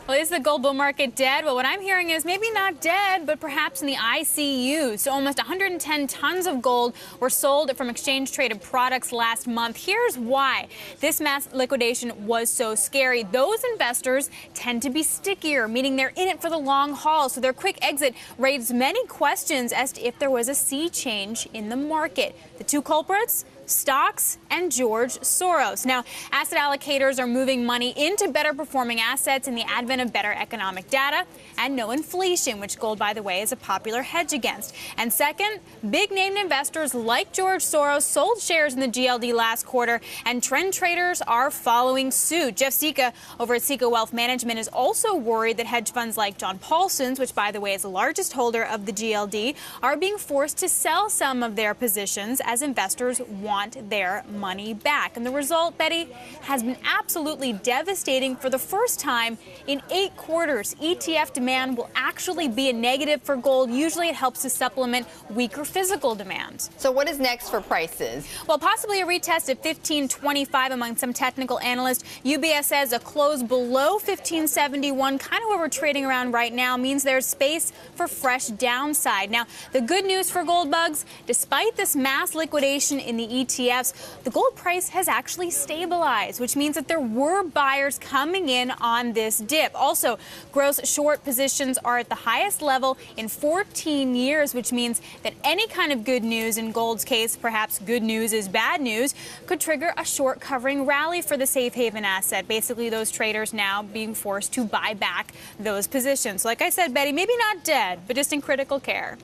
Well, is the gold bull market dead? Well, what I'm hearing is maybe not dead, but perhaps in the ICU. So almost 110 tons of gold were sold from exchange-traded products last month. Here's why this mass liquidation was so scary. Those investors tend to be stickier, meaning they're in it for the long haul. So their quick exit raised many questions as to if there was a sea change in the market. The two culprits? Stocks and George Soros. Now, asset allocators are moving money into better performing assets in the advent of better economic data and no inflation, which gold, by the way, is a popular hedge against. And second, big name investors like George Soros sold shares in the GLD last quarter, and trend traders are following suit. Jeff Sika over at Sika Wealth Management is also worried that hedge funds like John Paulson's, which, by the way, is the largest holder of the GLD, are being forced to sell some of their positions as investors want their money back. And the result, Betty, has been absolutely devastating. For the first time in 8 quarters, ETF demand will actually be a negative for gold. Usually it helps to supplement weaker physical demand. So what is next for prices? Well, possibly a retest of 1525 among some technical analysts. UBS says a close below 1571, kind of where we're trading around right now, means there's space for fresh downside. Now, the good news for gold bugs, despite this mass liquidation in the ETFs, the gold price has actually stabilized, which means that there were buyers coming in on this dip. Also, gross short positions are at the highest level in 14 years, which means that any kind of good news, in gold's case, perhaps good news is bad news, could trigger a short covering rally for the safe haven asset. Basically, those traders now being forced to buy back those positions. Like I said, Betty, maybe not dead, but just in critical care.